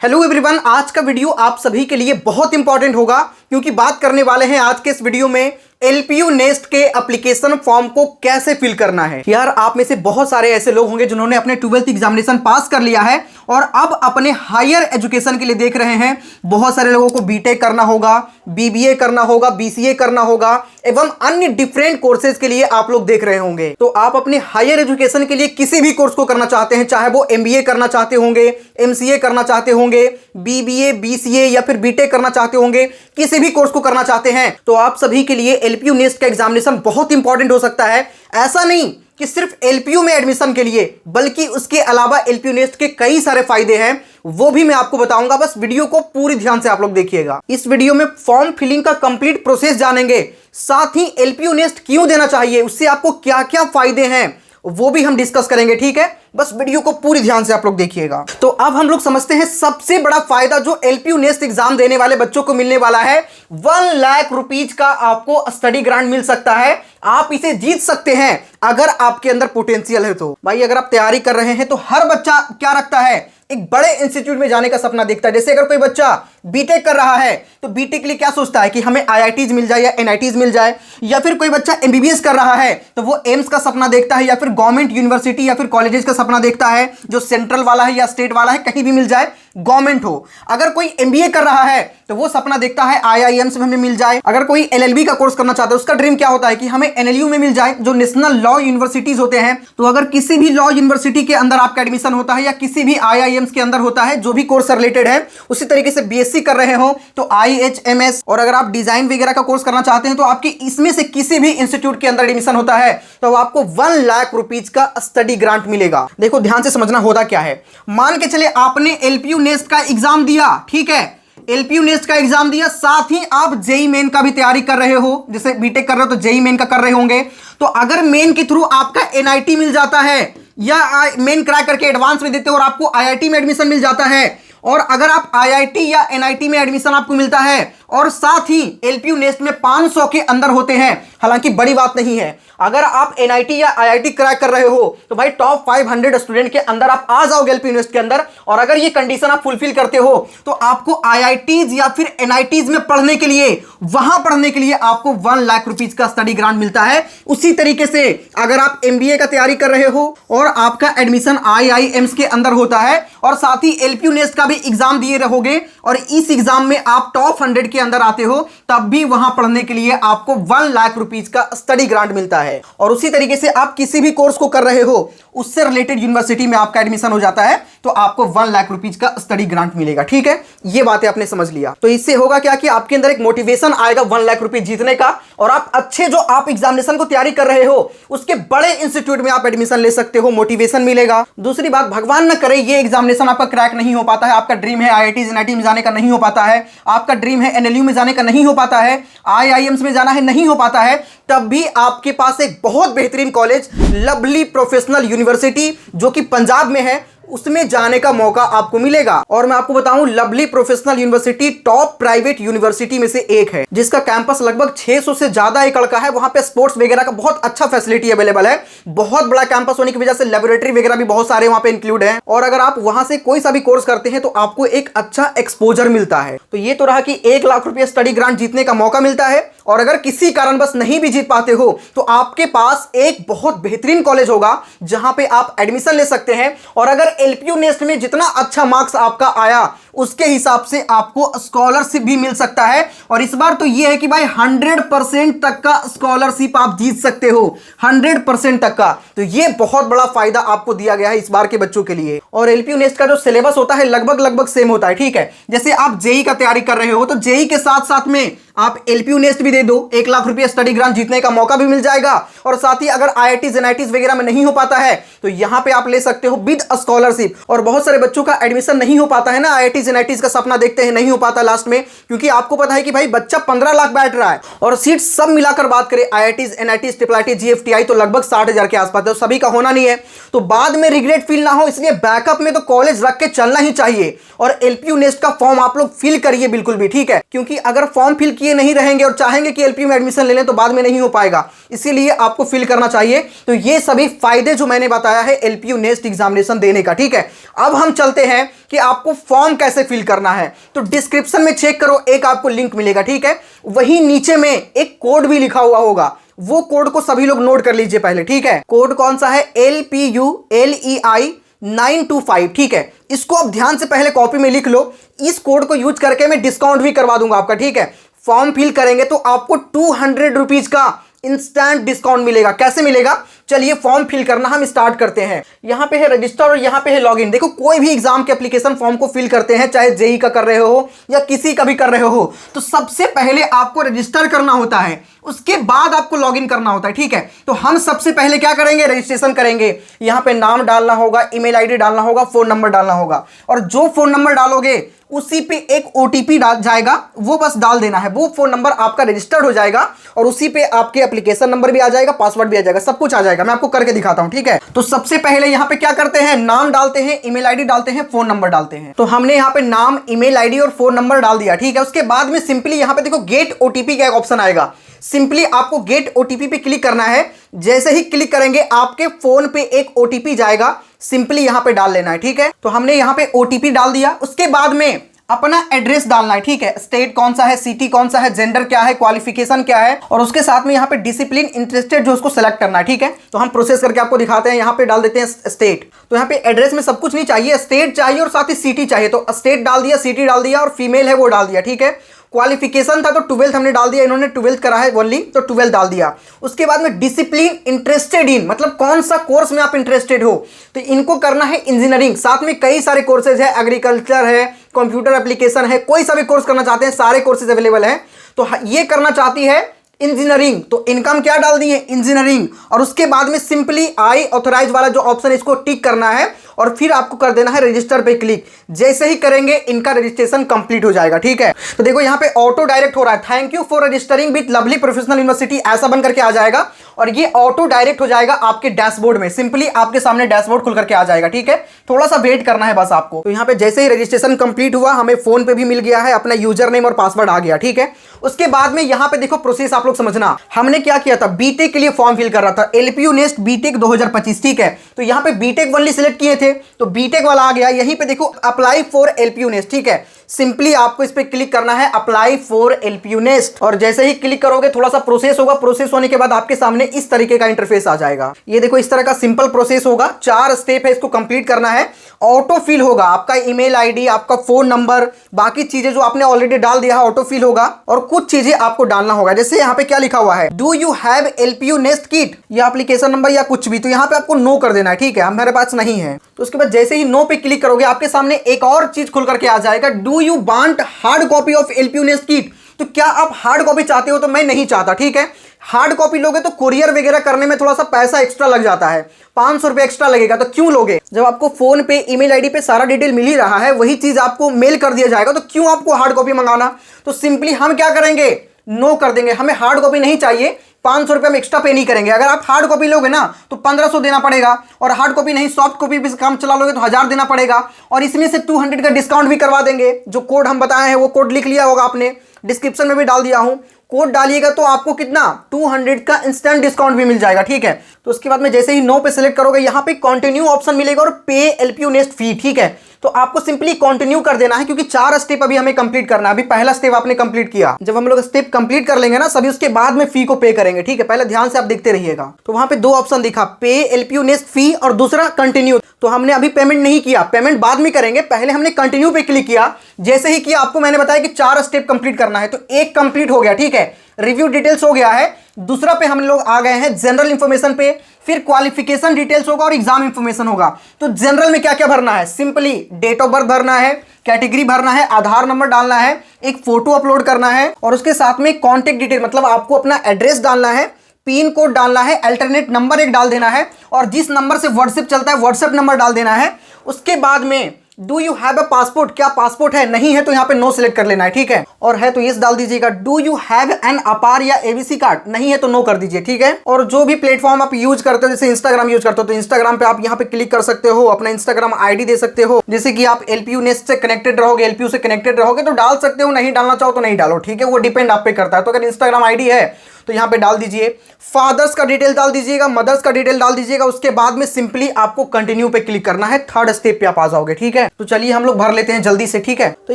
Hello everyone, आज का video आप सभी के लिए बहुत इंपॉर्टेंट होगा क्योंकि बात करने वाले हैं आज के इस वीडियो में एलपीयू नेस्ट के एप्लीकेशन फॉर्म को कैसे फिल करना है। यार आप में से बहुत सारे ऐसे लोग होंगे जिन्होंने अपने 12th एग्जामिनेशन पास कर लिया है और अब अपने हायर एजुकेशन के लिए देख रहे हैं। बहुत सारे लोगों को बीटेक करना होगा, बीबीए करना होगा, बीसीए करना होगा एवं अन्य डिफरेंट कोर्सेज के लिए आप लोग देख रहे होंगे। तो आप अपने हायर एजुकेशन के लिए किसी भी कोर्स को करना चाहते हैं, चाहे वो एमबीए करना चाहते होंगे, एमसीए करना चाहते होंगे, बीबीए, बीसीए या फिर बीटेक करना चाहते होंगे, किसी भी कोर्स को करना चाहते हैं तो आप सभी के लिए एलपीयू नेस्ट का एग्जामिनेशन बहुत इंपॉर्टेंट हो सकता है। ऐसा नहीं कि सिर्फ एलपीयू में एडमिशन के लिए, बल्कि उसके अलावा एलपीयू नेस्ट के कई सारे फायदे हैं, वो भी मैं आपको बताऊंगा। बस वीडियो को पूरी ध्यान से आप लोग देखिएगा। इस वीडियो में फॉर्म फिलिंग का कंप्लीट प्रोसेस जानेंगे, साथ ही एलपीयू नेस्ट क्यों देना चाहिए, उससे आपको क्या क्या फायदे हैं वो भी हम डिस्कस करेंगे। ठीक है, बस वीडियो को पूरी ध्यान से आप लोग देखिएगा। तो अब हम लोग समझते हैं सबसे बड़ा फायदा जो एलपीयू नेस्ट एग्जाम देने वाले बच्चों को मिलने वाला है। 1 लाख रुपीज का आपको स्टडी ग्रांट मिल सकता है। आप इसे जीत सकते हैं अगर आपके अंदर पोटेंशियल है तो। भाई अगर आप तैयारी कर रहे हैं तो हर बच्चा क्या रखता है, एक बड़े इंस्टीट्यूट में जाने का सपना देखता है। जैसे अगर कोई बच्चा बीटेक कर रहा है तो बीटेक के लिए क्या सोचता है कि हमें आईआईटीज मिल जाए या एनआईटीज मिल जाए, या फिर कोई बच्चा एमबीबीएस कर रहा है तो वो एम्स का सपना देखता है, या फिर गवर्नमेंट यूनिवर्सिटी या फिर कॉलेजेस का सपना देखता है, जो सेंट्रल वाला है या स्टेट वाला है, कहीं भी मिल जाए, गवर्नमेंट हो। अगर कोई एमबीए कर रहा है तो वो सपना देखता है आईआईएम्स में हमें मिल जाए। अगर कोई एलएलबी का कोर्स करना चाहता है उसका ड्रीम क्या होता है कि हमें एनएलयू में मिल जाए, जो नेशनल लॉ यूनिवर्सिटीज होते हैं। तो अगर किसी भी लॉ यूनिवर्सिटी के अंदर आपका एडमिशन होता है या किसी भी आईआईएम्स के अंदर होता है, जो भी कोर्स रिलेटेड है, उसी तरीके से बीएससी कर रहे हो तो आईएचएमएस, और अगर आप डिजाइन वगैरह का कोर्स करना चाहते हैं तो आपके इसमें से किसी भी इंस्टीट्यूट के अंदर एडमिशन होता है तो आपको 1 लाख रुपीज का स्टडी ग्रांट मिलेगा। देखो ध्यान से समझना होता क्या है। मान के चले आपने एलपीयू नेस्ट का एग्जाम दिया, ठीक है, एलपीयू नेस्ट का एग्जाम दिया, साथ ही आप जेई मेन का भी तैयारी कर रहे हो। जैसे बीटेक कर रहे हो तो जेई मेन का कर रहे होंगे। तो अगर मेन के थ्रू आपका एनआईटी मिल जाता है या मेन क्रैक करके एडवांस में देते हो और आपको आईआईटी में एडमिशन मिल जाता है, और अगर आप आईआईटी या एनआईटी में एडमिशन आपको मिलता है और साथ ही एलपीयू नेस्ट में 500 के अंदर होते हैं, हालांकि बड़ी बात नहीं है। अगर आप एनआईटी या आईआईटी क्रैक कर रहे हो तो भाई टॉप 500 स्टूडेंट के अंदर आप आ जाओगे एलपीयू नेस्ट के अंदर, और अगर ये कंडीशन आप फुलफिल करते हो तो आपको आईआईटीज या फिर एनआईटीज में पढ़ने के लिए, वहां पढ़ने के लिए आपको 1 लाख रुपीज का स्टडी ग्रांट मिलता है। उसी तरीके से अगर आप एमबीए का तैयारी कर रहे हो और आपका एडमिशन आईआईएम्स के अंदर होता है और साथ ही एलपीयू नेस्ट का भी एग्जाम दिए रहोगे और इस एग्जाम में आप टॉप 100 के अंदर आते हो, तब भी वहां पढ़ने के लिए आपको 1 लाख रुपीज का स्टडी ग्रांट मिलता है। और उसी तरीके से आप किसी भी कोर्स को कर रहे हो, उससे रिलेटेड यूनिवर्सिटी में आपका एडमिशन हो जाता है तो आपको 1 लाख रुपीज का स्टडी ग्रांट मिलेगा। ठीक है, ये बातें आपने समझ लिया। तो इससे होगा क्या कि आपके अंदर एक मोटिवेशन आएगा 1 लाख रुपीज जीतने का, और आप अच्छे जो आप एग्जामिनेशन को तैयारी कर रहे हो उसके बड़े इंस्टीट्यूट में आप एडमिशन ले सकते हो, मोटिवेशन मिलेगा। दूसरी बात, भगवान न करे ये एग्जामिनेशन आपका क्रैक नहीं हो पाता है, आपका ड्रीम है आईआईटी एनआईटी में जाने का नहीं हो पाता है, आपका ड्रीम है एनएलयू में जाने का नहीं हो पाता है, आईआईएम्स में जाना है नहीं हो पाता है, तब भी आपके पास एक बहुत बेहतरीन कॉलेज लवली प्रोफेशनल यूनिवर्सिटी जो कि पंजाब में है, उसमें जाने का मौका आपको मिलेगा। और मैं आपको बताऊं, lovely professional university top private university में से एक है, जिसका कैंपस लगभग 600 से ज्यादा एकड़ का है। वहां पे स्पोर्ट्स वगैरह का बहुत अच्छा फैसिलिटी अवेलेबल है। बहुत बड़ा कैंपस होने की वजह से लेबोरेटरी वगैरह भी बहुत सारे वहां पे इंक्लूड है, और अगर आप वहां से कोई सा भी कोर्स करते हैं तो आपको एक अच्छा एक्सपोजर मिलता है। तो ये तो रहा कि 1 लाख रुपये स्टडी ग्रांट जीतने का मौका मिलता है, और अगर किसी कारणवश नहीं भी जीत पाते हो तो आपके पास एक बहुत बेहतरीन कॉलेज होगा जहां पे आप एडमिशन ले सकते हैं। और अगर एलपीयू नेस्ट में जितना अच्छा मार्क्स आपका आया उसके हिसाब से आपको स्कॉलरशिप भी मिल सकता है। और इस बार तो यह है कि भाई 100% तक का स्कॉलरशिप आप जीत सकते हो, 100% तक का। तो यह बहुत बड़ा फायदा आपको दिया गया है इस बार के बच्चों के लिए। और एलपीयू नेस्ट का जो सिलेबस होता है लगभग सेम होता है। ठीक है, जैसे आप जेई का तैयारी कर रहे हो तो जेई के साथ साथ में आप एलपीयू नेस्ट भी दे दो, 1 लाख रुपये स्टडी ग्रांट जीतने का मौका भी मिल जाएगा। और साथ ही अगर आईआईटीज एनआईटीज वगैरह में नहीं हो पाता है तो यहां पे आप ले सकते हो विद स्कॉलरशिप। और बहुत सारे बच्चों का एडमिशन नहीं हो पाता है ना, आईआईटीज एनआईटीज का सपना देखते हैं, नहीं हो पाता लास्ट में, क्योंकि आपको पता है कि भाई बच्चा 15 लाख बैठ रहा है और सीट सब मिलाकर बात करें IITs NITs triple IT GFTI तो लगभग 60,000 के आसपास है, तो सभी का होना नहीं है। तो बाद में रिग्रेट फील ना हो, इसलिए बैकअप में तो कॉलेज रख के चलना ही चाहिए। और एलपीयू नेस्ट का फॉर्म आप लोग फिल करिए बिल्कुल भी, ठीक है, क्योंकि अगर फॉर्म फिल किए नहीं रहेंगे और चाहेंगे कि एलपीयू में एडमिशन ले लें तो बाद में नहीं हो पाएगा, इसीलिए आपको फिल करना चाहिए। तो ये सभी फायदे जो मैंने बताया है एलपीयू नेस्ट एग्जामिनेशन देने का। ठीक है, अब हम चलते हैं कि आपको फॉर्म कैसे कैसे फिल करना है तो डिस्क्रिप्शन में चेक करो, एक आपको लिंक मिलेगा, ठीक है। वहीं नीचे में एक कोड भी लिखा हुआ होगा, वो कोड को सभी लोग नोट कर लीजिए पहले, ठीक है। कोड कौन सा है? LPULEI 925, ठीक है। इसको आप ध्यान से पहले कॉपी में लिख लो। इस कोड को यूज करके मैं डिस्काउंट भी करवा दूंगा आपका, ठीक है। फॉर्म फिल करेंगे तो आपको 200 रुपीज का इंस्टेंट डिस्काउंट मिलेगा। कैसे मिलेगा? चलिए फॉर्म फिल करना हम स्टार्ट करते हैं। यहां पे है रजिस्टर और यहां पे है लॉगिन। देखो कोई भी एग्जाम के एप्लीकेशन फॉर्म को फिल करते हैं, चाहे जेई का कर रहे हो या किसी का भी कर रहे हो, तो सबसे पहले आपको रजिस्टर करना होता है, उसके बाद आपको लॉगिन करना होता है, ठीक है। तो हम सबसे पहले क्या करेंगे? रजिस्ट्रेशन करेंगे। यहां पे नाम डालना होगा, ईमेल आईडी डालना होगा, फोन नंबर डालना होगा, और जो फोन नंबर डालोगे उसी पे एक ओटीपी जाएगा, वो बस डाल देना है। वो फोन नंबर आपका रजिस्टर्ड हो जाएगा और उसी पे आपके एप्लीकेशन नंबर भी आ जाएगा, पासवर्ड भी आ जाएगा, सब कुछ आ जाएगा। मैं आपको करके दिखाता हूं, ठीक है। तो सबसे पहले यहां पे क्या करते हैं? नाम डालते हैं, ईमेल आईडी डालते हैं, फोन नंबर डालते हैं। तो हमने यहां पे नाम, ईमेल आईडी और फोन नंबर डाल दिया, ठीक है। उसके बाद में सिंपली यहां पे देखो गेट ओटीपी का एक ऑप्शन आएगा। सिंपली आपको गेट ओटीपी पे क्लिक करना है। जैसे ही क्लिक करेंगे आपके फोन पे एक ओटीपी जाएगा, सिंपली यहां पे डाल लेना है, ठीक है। तो हमने यहां पे ओटीपी डाल दिया। उसके बाद में अपना एड्रेस डालना है, ठीक है। स्टेट कौन सा है, सिटी कौन सा है, जेंडर क्या है, क्वालिफिकेशन क्या है, और उसके साथ में यहाँ पे डिसिप्लिन इंटरेस्टेड जो उसको सेलेक्ट करना है, ठीक है। तो हम प्रोसेस करके आपको दिखाते हैं। यहाँ पे डाल देते हैं स्टेट। तो यहाँ पे एड्रेस में सब कुछ नहीं चाहिए, स्टेट चाहिए और साथ ही सिटी चाहिए। तो स्टेट डाल दिया, सिटी डाल दिया, और फीमेल है वो डाल दिया, ठीक है। क्वालिफिकेशन था तो 12th हमने डाल दिया, इन्होंने 12th करा है ओनली, तो 12th डाल दिया। उसके बाद में डिसिप्लिन इंटरेस्टेड इन, मतलब कौन सा कोर्स में आप इंटरेस्टेड हो, तो इनको करना है इंजीनियरिंग। साथ में कई सारे कोर्सेज है, एग्रीकल्चर है, कंप्यूटर एप्लीकेशन है, कोई सा भी कोर्स करना चाहते हैं, सारे कोर्सेज अवेलेबल है। तो ये करना चाहती है इंजीनियरिंग, तो इनकम क्या डाल दी है? इंजीनियरिंग। और उसके बाद में सिंपली आई ऑथराइज वाला जो ऑप्शन है इसको टिक करना है और फिर आपको कर देना है रजिस्टर पे क्लिक। जैसे ही करेंगे इनका रजिस्ट्रेशन कंप्लीट हो जाएगा, ठीक है। तो देखो यहाँ पे ऑटो डायरेक्ट हो रहा है, thank you for registering with lovely professional university, ऐसा बन करके आ जाएगा और ये ऑटो डायरेक्ट हो जाएगा आपके डैशबोर्ड में। सिंपली आपके सामने डैशबोर्ड खुल करके आ जाएगा, ठीक है। थोड़ा सा वेट करना है बस आपको। तो यहाँ पे जैसे ही रजिस्ट्रेशन कंप्लीट हुआ, हमें फोन पे भी मिल गया है, अपना यूजर नेम और पासवर्ड आ गया, ठीक है। उसके बाद में यहाँ पे देखो प्रोसेस आप लोग समझना। हमने क्या किया था? बीटेक के लिए फॉर्म फिल कर रहा था, एलपीयू नेस्ट बीटेक 2025, ठीक है। तो यहाँ पे बीटेक ओनली सिलेक्ट किए थे तो बीटेक वाला आ गया। यहीं पे देखो अप्लाई फॉर एलपीयू नेस्ट, ठीक है। सिंपली आपको इस पे क्लिक करना है, अप्लाई फॉर एलपीयू नेस्ट, और जैसे ही क्लिक करोगे थोड़ा सा प्रोसेस होगा। प्रोसेस होने के बाद आपके सामने इस तरीके का इंटरफेस आ जाएगा। ये देखो इस तरह का सिंपल प्रोसेस होगा, 4 स्टेप है, इसको कंप्लीट करना है। ऑटो फिल होगा आपका ईमेल आईडी, आपका फोन नंबर, बाकी चीजें जो आपने ऑलरेडी डाल दिया है ऑटो फिल होगा, और कुछ चीजें आपको डालना होगा। जैसे यहाँ पे क्या लिखा हुआ है, do you have LPU nest kit या एप्लीकेशन नंबर या कुछ भी, तो यहाँ पे आपको नो कर देना है, ठीक है। हमारे पास नहीं है। तो उसके बाद जैसे ही नो पे क्लिक करोगे आपके सामने एक और चीज खुल करके आ जाएगा, do you want hard copy of LPU nest kit. तो क्या आप हार्ड कॉपी चाहते हो? तो मैं नहीं चाहता, ठीक है। हार्ड कॉपी लोगे तो कुरियर वगैरह करने में थोड़ा सा पैसा एक्स्ट्रा लग जाता है, 500 रुपये एक्स्ट्रा लगेगा। तो क्यों लोगे? जब आपको फोन पे ईमेल आईडी पे सारा डिटेल मिल ही रहा है, वही चीज आपको मेल कर दिया जाएगा, तो क्यों आपको हार्ड कॉपी मंगाना? तो सिंपली हम क्या करेंगे? नो कर देंगे। हमें हार्ड कॉपी नहीं चाहिए, 500 रुपये हम एक्स्ट्रा पे नहीं करेंगे। अगर आप हार्ड कॉपी लोगे ना तो 1500 देना पड़ेगा, और हार्ड कॉपी नहीं सॉफ्ट कॉपी भी काम चला लोगे तो 1000 देना पड़ेगा, और इसमें से 200 का डिस्काउंट भी करवा देंगे। जो कोड हम बताए हैं वो कोड लिख लिया होगा आपने, डिस्क्रिप्शन में भी डाल दिया हूं। कोड डालिएगा तो आपको कितना 200 का इंस्टेंट डिस्काउंट भी मिल जाएगा, ठीक है। तो उसके बाद में जैसे ही नो पे सिलेक्ट करोगे यहाँ पे कंटिन्यू ऑप्शन मिलेगा और पे एलपीयू नेस्ट फी, ठीक है। तो आपको सिंपली कंटिन्यू कर देना है, क्योंकि 4 स्टेप अभी हमें कंप्लीट करना है। अभी पहला स्टेप आपने कंप्लीट किया, जब हम लोग स्टेप कंप्लीट कर लेंगे ना सभी, उसके बाद में फी को पे करेंगे, ठीक है। पहले ध्यान से आप देखते रहिएगा। तो वहां पे 2 ऑप्शन दिखा, पे एलपीयू नेस्ट फी और दूसरा कंटिन्यू। तो हमने अभी पेमेंट नहीं किया, पेमेंट बाद में करेंगे, पहले हमने कंटिन्यू पे क्लिक किया। जैसे ही किया आपको मैंने बताया कि 4 स्टेप कंप्लीट करना है, तो एक कंप्लीट हो गया, ठीक है। रिव्यू डिटेल्स हो गया है। दूसरा पे हम लोग आ गए हैं जनरल इंफॉर्मेशन पे, फिर क्वालिफिकेशन डिटेल्स होगा और एग्जाम इंफॉर्मेशन होगा। तो जनरल में क्या क्या भरना है? सिंपली डेट ऑफ बर्थ भरना है, कैटेगरी भरना है, आधार नंबर डालना है, एक फोटो अपलोड करना है, और उसके साथ में कॉन्टेक्ट डिटेल, मतलब आपको अपना एड्रेस डालना है, पिन कोड डालना है, अल्टरनेट नंबर एक डाल देना है, और जिस नंबर से व्हाट्सएप चलता है व्हाट्सएप नंबर डाल देना है। उसके बाद में do you have a passport, क्या पासपोर्ट है? नहीं है तो यहाँ पे नो सिलेक्ट कर लेना है, ठीक है। और है तो यस डाल दीजिएगा। डू यू हैव एन अपार या एबीसी कार्ड? नहीं है तो नो कर दीजिए, ठीक है। और जो भी प्लेटफॉर्म आप यूज करते हो, जैसे इंस्टाग्राम यूज करते हो तो इंस्टाग्राम पे आप यहाँ पे क्लिक कर सकते हो, अपना इंस्टाग्राम आईडी दे सकते हो। जैसे कि आप एलपीयू नेस्ट से कनेक्टेड रहोगे, एलपीयू से कनेक्टेड रहोगे तो डाल सकते हो, नहीं डालना चाहो तो नहीं डालो, ठीक है। वो डिपेंड आप पे करता है। तो अगर इंस्टाग्राम आईडी है तो यहाँ पे डाल दीजिए, फादर्स का डिटेल डाल दीजिएगा, मदर्स का डिटेल डाल दीजिएगा। उसके बाद में सिंपली आपको कंटिन्यू पे क्लिक करना है, थर्ड स्टेप पे आप आ जाओगे। ठीक है, तो चलिए हम लोग भर लेते हैं जल्दी से। ठीक है, तो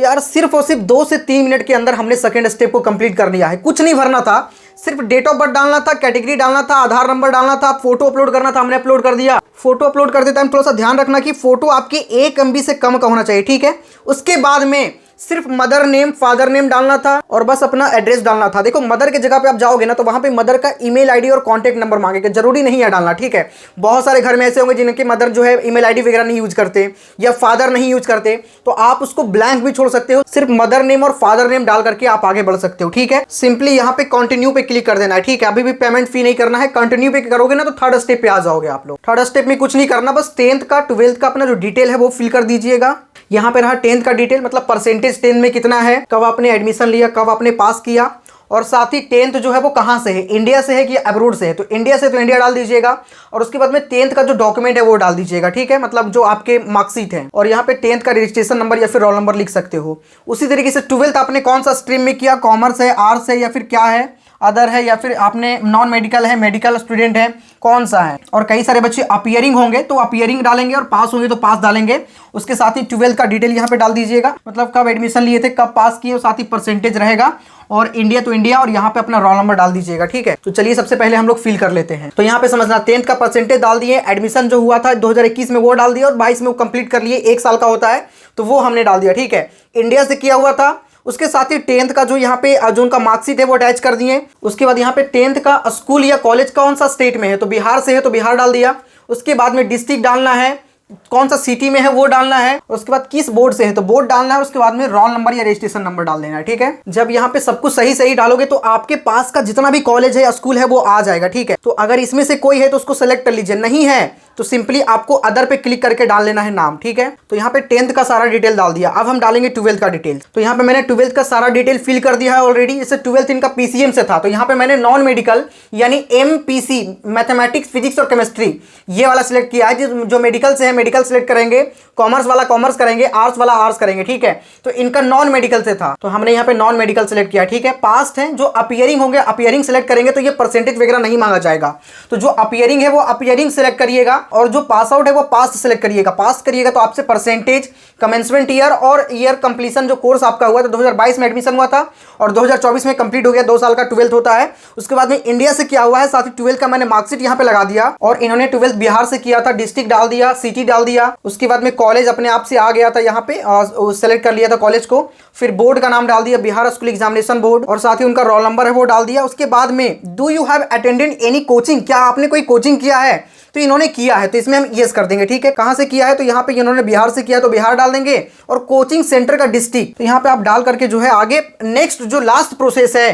यार सिर्फ और सिर्फ 2 से 3 मिनट के अंदर हमने सेकंड स्टेप को कंप्लीट कर लिया है। कुछ नहीं भरना था, सिर्फ डेट ऑफ बर्थ डालना था, कैटेगरी डालना था, आधार नंबर डालना था, फोटो अपलोड करना था, हमने अपलोड कर दिया। फोटो अपलोड करते टाइम थोड़ा सा ध्यान रखना कि फोटो आपके 1 MB से कम का होना चाहिए। ठीक है, उसके बाद में सिर्फ मदर नेम, फादर नेम डालना था और बस अपना एड्रेस डालना था। देखो मदर के जगह पे आप जाओगे ना तो वहां पे मदर का ईमेल आईडी और कांटेक्ट नंबर मांगेगा, जरूरी नहीं है डालना। ठीक है, बहुत सारे घर में ऐसे होंगे जिनके मदर जो है ईमेल आईडी वगैरह नहीं यूज करते या फादर नहीं यूज करते, तो आप उसको ब्लैंक भी छोड़ सकते हो, सिर्फ मदर नेम और फादर नेम डाल करके आप आगे बढ़ सकते हो। ठीक है, सिंपली यहाँ पे कंटिन्यू पे क्लिक कर देना है। ठीक है, अभी भी पेमेंट फी नहीं करना है, कंटिन्यू पे करोगे ना तो थर्ड स्टेप पे आ जाओगे आप लोग। थर्ड स्टेप में कुछ नहीं करना, बस 10th का 12th का अपना जो डिटेल है वो फिल कर दीजिएगा। यहाँ पे रहा 10th का डिटेल, मतलब परसेंटेज 10 में कितना है, कब आपने एडमिशन लिया, कब आपने पास किया, और साथ ही 10th जो है वो कहाँ से है, इंडिया से है कि अब्रोड से है। तो इंडिया से तो इंडिया डाल दीजिएगा और उसके बाद में 10th का जो डॉक्यूमेंट है वो डाल दीजिएगा। ठीक है, मतलब जो आपके मार्कशीट है, और यहाँ पे 10th का रजिस्ट्रेशन नंबर या फिर रोल नंबर लिख सकते हो। उसी तरीके से 12th आपने कौन सा स्ट्रीम में किया, कॉमर्स है, आर्ट्स है या फिर क्या है, अदर है या फिर आपने नॉन मेडिकल है, मेडिकल स्टूडेंट है, कौन सा है। और कई सारे बच्चे अपीयरिंग होंगे तो अपीयरिंग डालेंगे और पास होंगे तो पास डालेंगे। उसके साथ ही 12th का डिटेल यहाँ पे डाल दीजिएगा, मतलब कब एडमिशन लिए थे, कब पास किए, और साथ ही परसेंटेज रहेगा, और इंडिया तो इंडिया, और यहाँ पे अपना रोल नंबर डाल दीजिएगा। ठीक है, तो चलिए सबसे पहले हम लोग फिल कर लेते हैं। तो यहाँ पे समझना 10th का परसेंटेज डाल दिए, एडमिशन जो हुआ था 2021 में वो डाल दिया, और 22 में वो कंप्लीट कर लिए, 1 साल का होता है तो वो हमने डाल दिया। ठीक है, इंडिया से किया हुआ था। उसके साथ ही 10th का जो यहाँ पे जो उनका मार्कशीट है वो अटैच कर दिए। उसके बाद यहाँ पे 10th का स्कूल या कॉलेज कौन सा स्टेट में है, तो बिहार से है तो बिहार डाल दिया। उसके बाद में डिस्ट्रिक्ट डालना है, कौन सा सिटी में है वो डालना है। उसके बाद किस बोर्ड से है तो बोर्ड डालना है। उसके बाद में रोल नंबर या रजिस्ट्रेशन नंबर डाल देना है। ठीक है, जब यहाँ पे सब कुछ सही सही डालोगे तो आपके पास का जितना भी कॉलेज है या स्कूल है वो आ जाएगा। ठीक है, तो अगर इसमें से कोई है तो उसको सेलेक्ट कर लीजिए, नहीं है तो सिंपली आपको अदर पे क्लिक करके डाल लेना है नाम। ठीक है, तो यहाँ पे 10th का सारा डिटेल डाल दिया। अब हम डालेंगे 12th का डिटेल। तो यहाँ पे मैंने 12th का सारा डिटेल फिल कर दिया है ऑलरेडी। जैसे 12th इनका PCM से था तो यहाँ पे मैंने नॉन मेडिकल यानी MPC, मैथमेटिक्स, फिजिक्स और केमिस्ट्री, ये वाला सिलेक्ट किया है। जो मेडिकल से है मेडिकल सिलेक्ट करेंगे, कॉमर्स वाला कॉमर्स करेंगे, आर्ट्स वाला आर्ट्स करेंगे। ठीक है, तो इनका नॉन मेडिकल से था तो हमने यहाँ पे नॉन मेडिकल सिलेक्ट किया। ठीक है, पास्ट है, जो अपीयरिंग होंगे अपीयरिंग सिलेक्ट करेंगे तो ये परसेंटेज वगैरह नहीं मांगा जाएगा। तो जो अपीयरिंग है वो अपीयरिंग सिलेक्ट करिएगा, और जो पास आउट है वो पास्ट सिलेक्ट करिएगा। पास करिएगा तो आपसे परसेंटेज, कमेंसमेंट ईयर और ईयर कंप्लीशन, जो कोर्स आपका हुआ था 2022 में एडमिशन हुआ था और 2024 में कंप्लीट हो गया, 2 साल का 12th होता है। उसके बाद में इंडिया से क्या हुआ है, साथ ही 12th का मैंने मार्कशीट यहाँ पे लगा दिया। और इन्होंने 12th बिहार से किया था, डिस्ट्रिक्ट डाल दिया, सिटी डाल दिया। उसके बाद में कॉलेज अपने आप से आ गया था यहाँ पे, सेलेक्ट कर लिया था कॉलेज को। फिर बोर्ड का नाम डाल दिया, बिहार स्कूल एग्जामिनेशन बोर्ड, और साथ ही उनका रोल नंबर है वो डाल दिया। उसके बाद में do you have attended any coaching, क्या आपने कोई कोचिंग किया है, तो इन्होंने किया है तो इसमें हम यस कर देंगे। ठीक है, कहां से किया है तो यहाँ पे इन्होंने बिहार से किया तो बिहार डाल देंगे, और कोचिंग सेंटर का डिस्ट्रिक्ट तो यहाँ पे आप डाल करके जो है आगे नेक्स्ट जो लास्ट प्रोसेस है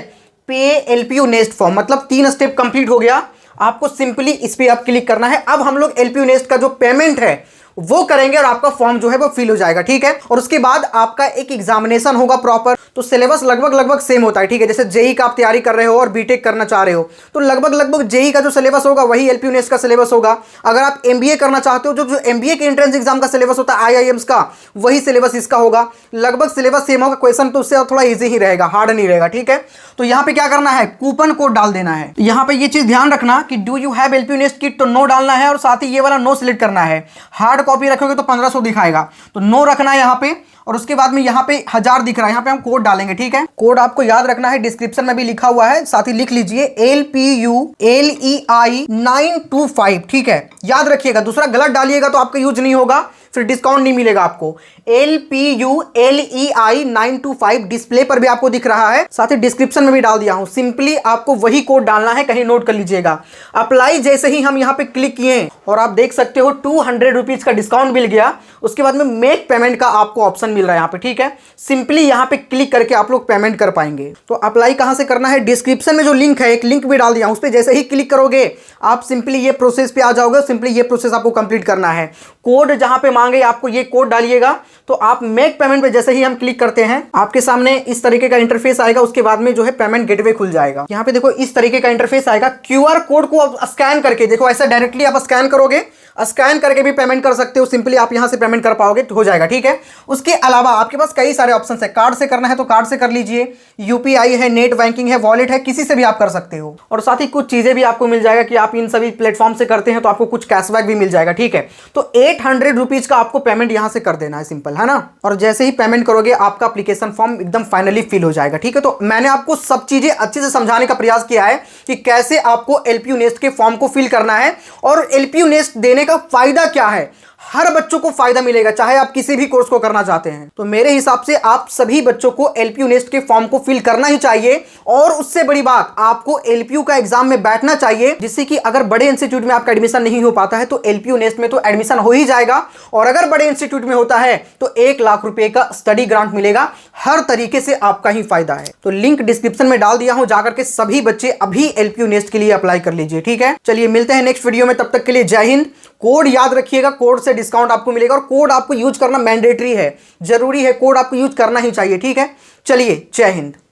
पे LPU नेस्ट फॉर्म, मतलब 3 स्टेप कंप्लीट हो गया। आपको सिंपली इस पे आप क्लिक करना है। अब हम लोग LPU नेस्ट का जो पेमेंट है वो करेंगे और आपका फॉर्म जो है वो फिल हो जाएगा। ठीक है, और उसके बाद आपका एक एग्जामिनेशन होगा प्रॉपर। तो सिलेबस लगभग सेम होता है। ठीक है, जैसे जेई का आप तैयारी कर रहे हो और बीटेक करना चाह रहे हो तो लगभग जेई का जो सिलेबस होगा वही LPU नेस्ट का सिलेबस होगा। अगर आप MBA करना चाहते हो, जो MBA के एंट्रेंस एग्जाम का सिलेबस होता है IIMs का, वही सिलेबस इसका होगा। लगभग सिलेबस सेम होगा, क्वेश्चन तो उससे थोड़ा ईजी ही रहेगा, हार्ड नहीं रहेगा। ठीक है, तो यहाँ पे क्या करना है, कूपन कोड डाल देना है। यहाँ पे ये चीज ध्यान रखना कि do you have LPU nest kit, तो नो डालना है, और साथ ही ये वाला नो सिलेक्ट करना है। हार्ड कॉपी रखोगे तो 1500 दिखाएगा, तो नो रखना है यहाँ पे। और उसके बाद में यहाँ पे 1000 दिख रहा है, यहाँ पे हम कोड डालेंगे। ठीक है, कोड आपको याद रखना है, डिस्क्रिप्शन में भी लिखा हुआ है, साथ ही लिख लीजिए LPU LEI 925। ठीक है, याद रखिएगा, दूसरा गलत डालिएगा तो आपका यूज नहीं होगा, फिर डिस्काउंट नहीं मिलेगा आपको। LPU LEI 925 डिस्प्ले पर भी आपको दिख रहा है, साथ ही डिस्क्रिप्शन में भी डाल दिया हूं। सिंपली आपको वही कोड डालना है, कहीं नोट कर लीजिएगा। अप्लाई जैसे ही हम यहाँ पे क्लिक किए और आप देख सकते हो 200 रुपीज का डिस्काउंट मिल गया। उसके बाद में मेक पेमेंट का आपको ऑप्शन मिल रहा है यहाँ पे। ठीक है, सिंपली यहाँ पे क्लिक करके आप लोग पेमेंट कर पाएंगे। तो अप्लाई कहां से करना है, डिस्क्रिप्शन में जो लिंक है, एक लिंक भी डाल दिया, उस पर जैसे ही क्लिक करोगे आप सिंपली ये प्रोसेस पे आ जाओगे। सिंपली ये प्रोसेस आपको कंप्लीट करना है। कोड जहां पे मांगे आपको ये कोड डालिएगा, तो आप मेक पेमेंट पे जैसे ही हम क्लिक करते हैं आपके सामने इस तरीके का इंटरफेस आएगा। उसके बाद में जो है पेमेंट गेटवे खुल जाएगा। यहाँ पे देखो इस तरीके का इंटरफेस आएगा। QR कोड को आप स्कैन करके देखो, ऐसा डायरेक्टली आप स्कैन करोगे, स्कैन करके भी पेमेंट कर सकते हो, सिंपली आप यहां से पेमेंट कर पाओगे तो हो जाएगा, ठीक है। उसके अलावा आपके पास कई सारे ऑप्शन है, कार्ड से करना है तो कार्ड से कर लीजिए, यूपीआई है, नेट बैंकिंग है, वॉलेट है, किसी से भी आप कर सकते हो। और साथ ही कुछ चीजें भी आपको मिल जाएगा कि आप इन सभी प्लेटफॉर्म से करते हैं तो आपको कुछ कैशबैक भी मिल जाएगा, ठीक है। तो 800 रुपीज का आपको पेमेंट यहां से कर देना है, सिंपल है ना। और जैसे ही पेमेंट करोगे आपका एप्लीकेशन फॉर्म एकदम फाइनली फिल हो जाएगा, ठीक है। तो मैंने आपको सब चीजें अच्छे से समझाने का प्रयास किया है कि कैसे आपको एलपीयू नेस्ट के फॉर्म को फिल करना है और एलपीयू नेस्ट देने का फायदा क्या है। हर बच्चों को फायदा मिलेगा, चाहे आप किसी भी कोर्स को करना चाहते हैं। तो मेरे हिसाब से आप सभी बच्चों को एलपीयू नेस्ट के फॉर्म को फिल करना ही चाहिए। और उससे बड़ी बात, आपको एलपीयू का एग्जाम में बैठना चाहिए, जिससे कि अगर बड़े इंस्टीट्यूट में आपका एडमिशन नहीं हो पाता है तो एलपीयू नेस्ट में तो एडमिशन हो ही जाएगा। और अगर बड़े इंस्टीट्यूट में होता है तो 1 लाख रुपए का स्टडी ग्रांट मिलेगा। हर तरीके से आपका ही फायदा है। तो लिंक डिस्क्रिप्शन में डाल दिया हूं, जाकर के सभी बच्चे अभी एलपीयू नेस्ट के लिए अप्लाई कर लीजिए, ठीक है। चलिए मिलते हैं नेक्स्ट वीडियो में, तब तक के लिए जय हिंद। कोड याद रखिएगा, कोड से डिस्काउंट आपको मिलेगा और कोड आपको यूज करना मैंडेटरी है, जरूरी है, कोड आपको यूज करना ही चाहिए, ठीक है। चलिए जय हिंद।